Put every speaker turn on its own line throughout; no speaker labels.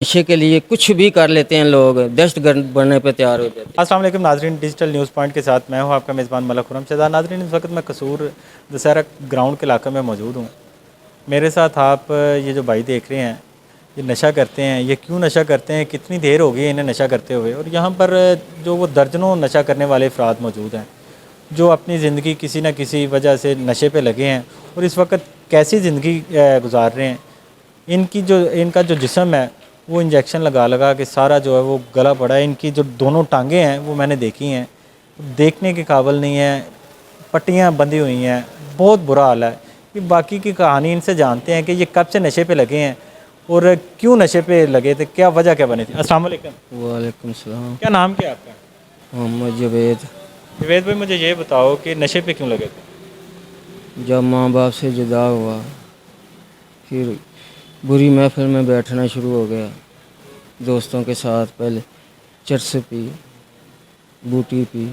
नशे के लिए कुछ भी कर लेते हैं लोग, दहशत गर्द बनने पे तैयार हो जाते हैं।
अस्सलाम वालेकुम नाजरीन, डिजिटल न्यूज़ पॉइंट के साथ मैं हूं आपका मेज़बान मलक खुरम शहजाद। नाजरीन, इस वक्त मैं कसूर दशहरा ग्राउंड के इलाके में मौजूद हूं। मेरे साथ आप ये जो भाई देख रहे हैं, ये नशा करते हैं। ये क्यों नशा करते हैं, कितनी देर हो गई है इन्हें नशा करते हुए, और यहाँ पर जो वो दर्जनों नशा करने वाले अफराद मौजूद हैं जो अपनी ज़िंदगी किसी न किसी वजह से नशे पे लगे हैं और इस वक्त कैसी ज़िंदगी गुजार रहे हैं। इनका जो जिस्म है वो इंजेक्शन लगा लगा के सारा जो है वो गला पड़ा है। इनकी जो दोनों टांगें हैं वो मैंने देखी हैं, देखने के काबिल नहीं है, पट्टियाँ बंधी हुई हैं, बहुत बुरा हाल है। कि बाकी की कहानी इनसे जानते हैं कि ये कब से नशे पे लगे हैं और क्यों नशे पे लगे थे, क्या वजह क्या बनी थी। अस्सलाम वालेकुम।
वालेकुम सलाम।
क्या नाम क्या है आपका?
मोहम्मद जुबैद।
जवेद भाई, मुझे ये बताओ कि नशे पे क्यों लगे थे?
जब माँ बाप से जुदा हुआ, फिर बुरी महफिल में बैठना शुरू हो गया। दोस्तों के साथ पहले चरस पी, बूटी पी,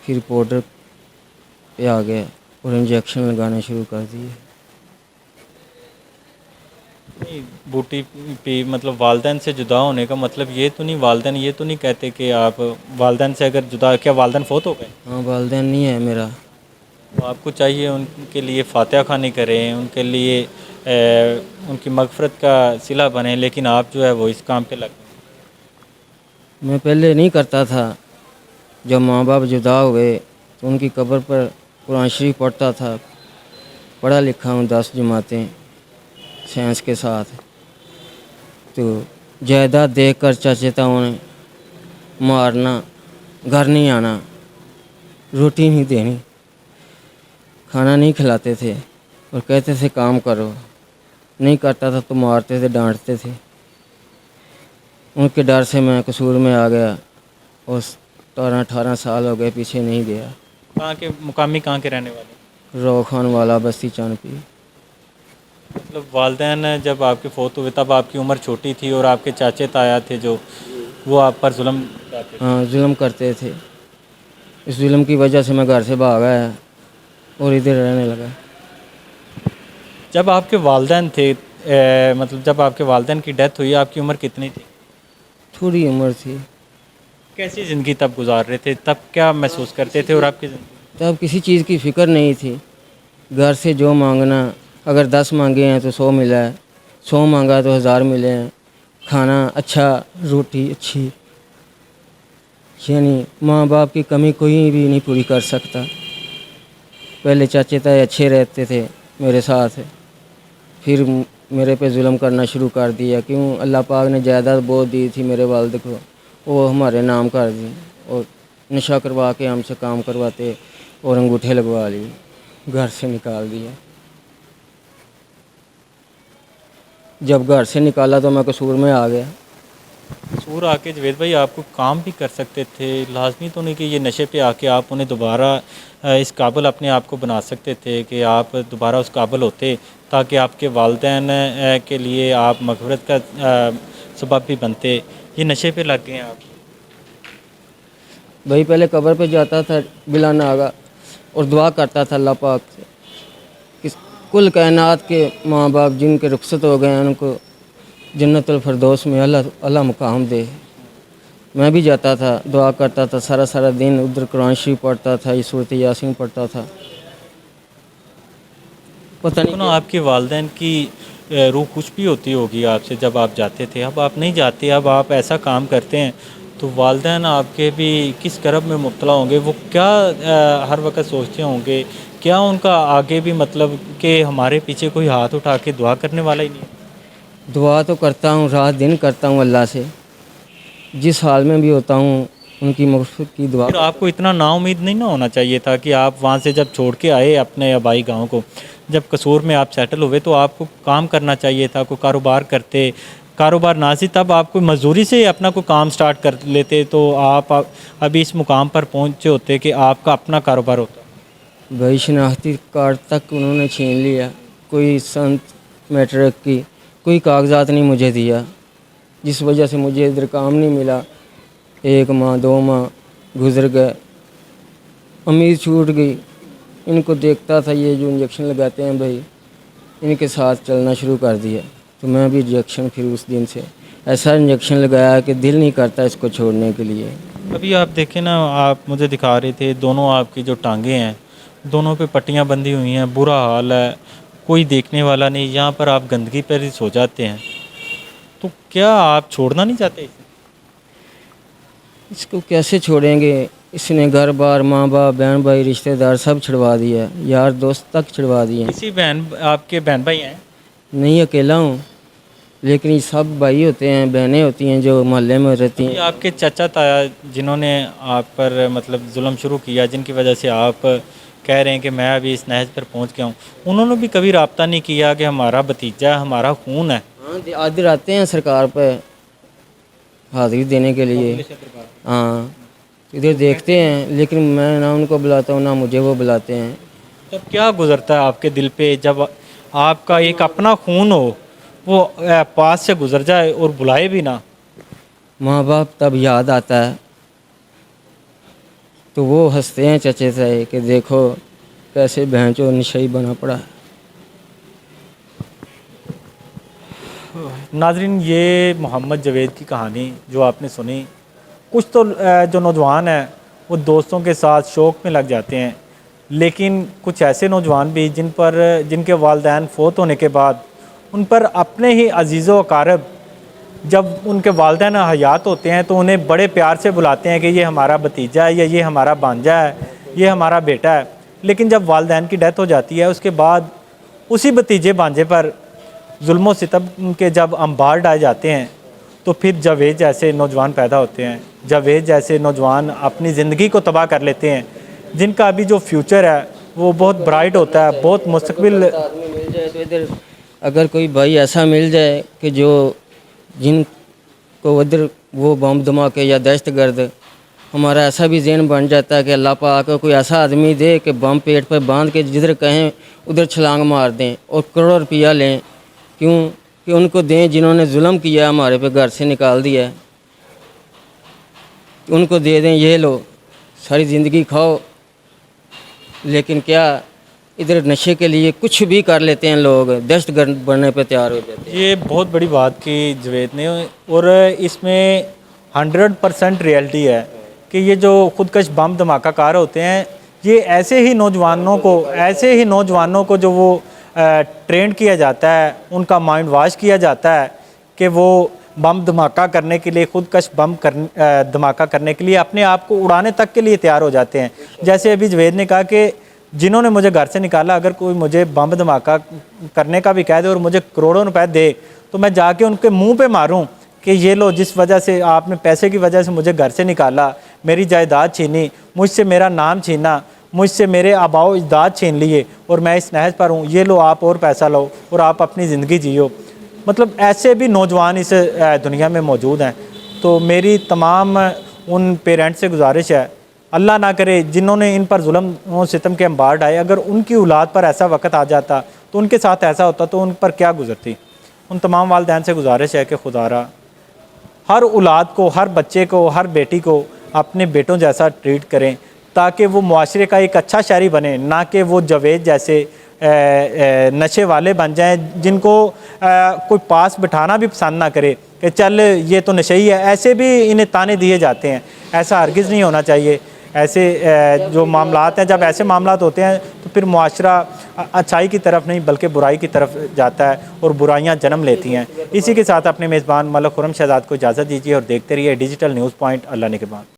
फिर पाउडर पे आ गया और इंजेक्शन लगाने शुरू कर दिए।
नहीं, बूटी पे मतलब वालदैन से जुदा होने का मतलब ये तो नहीं, वालदैन ये तो नहीं कहते कि आप वालदैन से अगर जुदा, क्या वालदैन फोत हो गए?
हाँ, वालदैन नहीं है मेरा।
तो आपको चाहिए उनके लिए फातिहा खानी करें, उनके लिए उनकी मगफरत का सिला बने, लेकिन आप जो है वो इस काम पे लग गए।
मैं पहले नहीं करता था। जब माँ बाप जुदा हुए तो उनकी कब्र पर कुरान शरीफ पढ़ता था। पढ़ा लिखा हूँ 10 जमातें साइंस के साथ। तो जायदाद देख कर चाचेताओं ने मारना, घर नहीं आना, रोटी नहीं देनी, खाना नहीं खिलाते थे और कहते थे काम करो। नहीं करता था तो मारते थे, डांटते थे। उनके डर से मैं कसूर में आ गया और 17-18 साल हो गए पीछे नहीं गया।
कहाँ के मुकामी, कहाँ के रहने वाले?
रोखान वाला बस्ती चांदपी।
मतलब वालदैन जब आपके फोत हुए तब आपकी उम्र छोटी थी और आपके चाचे ताया थे जो वो आप पर जुल्म करते थे।
हाँ, जुल्म करते थे। इस जुल्म की वजह से मैं घर से भाग आया और इधर रहने लगा।
जब आपके वालदैन थे मतलब जब आपके वालदैन की डेथ हुई, आपकी उम्र कितनी थी?
थोड़ी उम्र थी।
कैसी ज़िंदगी तब गुजार रहे थे, तब क्या महसूस करते थे और आपकी ज़िंदगी?
तब किसी चीज़ की फ़िक्र नहीं थी। घर से जो मांगना, अगर 10 मांगे हैं तो 100 मिला है, 100 मांगा तो 1000 मिले हैं। खाना अच्छा, रोटी अच्छी, यानी माँ बाप की कमी कोई भी नहीं पूरी कर सकता। पहले चाचे ताए अच्छे रहते थे मेरे साथ, फिर मेरे पे जुल्म करना शुरू कर दिया। क्यों? अल्लाह पाक ने जायदाद बहुत दी थी मेरे वालिद को, वो हमारे नाम कर दी और नशा करवा के हमसे काम करवाते और अंगूठे लगवा लिए, घर से निकाल दिया। जब घर से निकाला तो मैं कसूर में आ गया।
कसूर आके जवेद भाई आपको काम भी कर सकते थे, लाजमी तो नहीं कि ये नशे पे आके आप उन्हें दोबारा इस काबिल अपने आप को बना सकते थे कि आप दोबारा उस काबिल होते ताकि आपके वालदैन के लिए आप मग़फ़िरत का सबब भी बनते। ये नशे पे लग गए हैं आप।
भाई पहले कब्र पे जाता था बिला नागा और दुआ करता था अल्लाह पाक से कि कुल कायनात के माँ बाप जिनके रुखसत हो गए हैं उनको जन्नतुल फिरदौस में अल्लाह मुकाम दे। मैं भी जाता था, दुआ करता था, सारा सारा दिन उधर कुरान शरीफ पढ़ता था, ये सूरत यासीन पढ़ता था। पता नहीं
ना आपके वालदैन की रूह कुछ भी होती होगी आपसे जब आप जाते थे, अब आप नहीं जाते, अब आप ऐसा काम करते हैं, तो वालदैन आपके भी किस करब में मुब्तला होंगे। वो क्या हर वक्त सोचते होंगे, क्या उनका आगे भी मतलब कि हमारे पीछे कोई हाथ उठा के दुआ करने वाला ही नहीं है?
दुआ तो करता हूँ, रात दिन करता हूँ अल्लाह से, जिस हाल में भी होता हूँ उनकी मग़फ़िरत की दुआ।
फिर आपको इतना नाउम्मीद नहीं ना होना चाहिए था कि आप वहाँ से जब छोड़ के आए अपने आबाई गांव को, जब कसूर में आप सेटल हुए तो आपको काम करना चाहिए था, कोई कारोबार करते। कारोबार ना सी तब आप कोई मजदूरी से अपना कोई काम स्टार्ट कर लेते तो आप अभी इस मुकाम पर पहुँचे होते कि आपका अपना कारोबार होता।
भाई शनाख्ती कार्ड तक उन्होंने छीन लिया, कोई संत मैट्रिक की कोई कागजात नहीं मुझे दिया, जिस वजह से मुझे इधर काम नहीं मिला। 1 माह 2 माह गुजर गए, उम्मीद छूट गई। इनको देखता था, ये जो इंजेक्शन लगाते हैं भाई, इनके साथ चलना शुरू कर दिया। तो मैं भी इंजेक्शन फिर उस दिन से ऐसा इंजेक्शन लगाया कि दिल नहीं करता इसको छोड़ने के लिए।
अभी आप देखें ना, आप मुझे दिखा रहे थे दोनों आपकी जो टांगें हैं, दोनों पे पट्टियां बंधी हुई हैं, बुरा हाल है, कोई देखने वाला नहीं, यहाँ पर आप गंदगी पर ही सो जाते हैं। तो क्या आप छोड़ना नहीं चाहते इसे?
इसको कैसे छोड़ेंगे? इसने घर बार, माँ बाप, बहन भाई, रिश्तेदार सब छुड़वा दिया, यार दोस्त तक छुड़वा दिए।
किसी आपके बहन भाई हैं?
नहीं, अकेला हूँ, लेकिन ये सब भाई होते हैं, बहनें होती हैं जो मोहल्ले में रहती
ये
हैं।
आपके चाचा ताया जिन्होंने आप पर मतलब जुल्म शुरू किया, जिनकी वजह से आप कह रहे हैं कि मैं अभी इस नहज पर पहुंच गया हूं, उन्होंने भी कभी राब्ता नहीं किया कि हमारा भतीजा, हमारा खून है?
हाँ, आदिर आते हैं सरकार पे हाजिरी देने के लिए। हाँ, इधर देखते हैं, लेकिन मैं ना उनको बुलाता हूँ ना मुझे वो बुलाते हैं।
तब क्या गुजरता है आपके दिल पे जब आपका एक अपना खून हो, वो पास से गुजर जाए और बुलाए भी ना?
माँ बाप तब याद आता है, तो वो हंसते हैं चचे से कि देखो कैसे भैंचो नशई बना पड़ा है।
नाजरीन, ये मोहम्मद जवेद की कहानी जो आपने सुनी, कुछ तो जो नौजवान हैं वो दोस्तों के साथ शौक़ में लग जाते हैं, लेकिन कुछ ऐसे नौजवान भी जिनके वालिदैन फ़ौत होने के बाद उन पर अपने ही अजीज़ व अकारब, जब उनके वालिदैन हयात होते हैं तो उन्हें बड़े प्यार से बुलाते हैं कि ये हमारा भतीजा है या ये हमारा भांजा है, ये हमारा बेटा है। लेकिन जब वालिदैन की डेथ हो जाती है, उसके बाद उसी भतीजे भांजे पर जुल्म व सितम के जब अंबार डाले जाते हैं, तो फिर जावेद जैसे नौजवान पैदा होते हैं। जावेद जैसे नौजवान अपनी ज़िंदगी को तबाह कर लेते हैं, जिनका अभी जो फ्यूचर है वो बहुत ब्राइट होता है, बहुत मुस्तकबिल।
आदमी मिल जाए तो इधर, अगर कोई भाई ऐसा मिल जाए कि जिनको उधर वो बम धमाके या दहशतगर्द, हमारा ऐसा भी ज़हन बन जाता है कि अल्लाह पाक कोई ऐसा आदमी दे कि बम पेट पर बांध के जिधर कहें उधर छलांग मार दें और करोड़ों रुपया लें। क्यों कि उनको दें जिन्होंने जुल्म किया, हमारे पे घर से निकाल दिया है, उनको दे दें, ये लो सारी ज़िंदगी खाओ। लेकिन क्या इधर नशे के लिए कुछ भी कर लेते हैं लोग, दहशतगर्द बनने पे तैयार हो जाते हैं।
ये बहुत बड़ी बात की जवेद ने, और इसमें 100% रियलिटी है कि ये जो खुदकश बम धमाका कार होते हैं, ये ऐसे ही नौजवानों को जो वो ट्रेंड किया जाता है, उनका माइंड वॉश किया जाता है कि वो बम धमाका करने के लिए, खुदकश धमाका करने के लिए अपने आप को उड़ाने तक के लिए तैयार हो जाते हैं। जैसे अभी जवेद ने कहा कि जिन्होंने मुझे घर से निकाला, अगर कोई मुझे बम धमाका करने का भी कह दे और मुझे करोड़ों रुपए दे, तो मैं जाके उनके मुंह पे मारूं कि ये लो, जिस वजह से आपने पैसे की वजह से मुझे घर से निकाला, मेरी जायदाद छीनी, मुझसे मेरा नाम छीना, मुझसे मेरे आबाओ इजदाद छीन लिए और मैं इस नहज पर हूँ, ये लो आप और पैसा लो और आप अपनी ज़िंदगी जियो। मतलब ऐसे भी नौजवान इस दुनिया में मौजूद हैं। तो मेरी तमाम उन पेरेंट्स से गुजारिश है, अल्लाह ना करे जिन्होंने इन पर जुल्म और सितम के अंबार डाले, अगर उनकी औलाद पर ऐसा वक्त आ जाता तो उनके साथ ऐसा होता तो उन पर क्या गुजरती। उन तमाम वालिदैन से गुजारिश है कि खुदारा हर औलाद को, हर बच्चे को, हर बेटी को अपने बेटों जैसा ट्रीट करें, ताकि वो मुआशरे का एक अच्छा शहरी बने, ना कि वो जावेद जैसे नशे वाले बन जाएं, जिनको कोई पास बिठाना भी पसंद ना करे कि चल ये तो नशेई है। ऐसे भी इन्हें ताने दिए जाते हैं, ऐसा हरगिज़ नहीं होना चाहिए। ऐसे जो मामलात हैं, जब ऐसे मामलात होते हैं तो फिर मुआशरा अच्छाई की तरफ नहीं बल्कि बुराई की तरफ जाता है और बुराइयां जन्म लेती हैं। इसी के साथ अपने मेज़बान मलक खुर्रम शहजाद को इजाज़त दीजिए और देखते रहिए डिजिटल न्यूज़ पॉइंट। अल्लाह ने के बाद।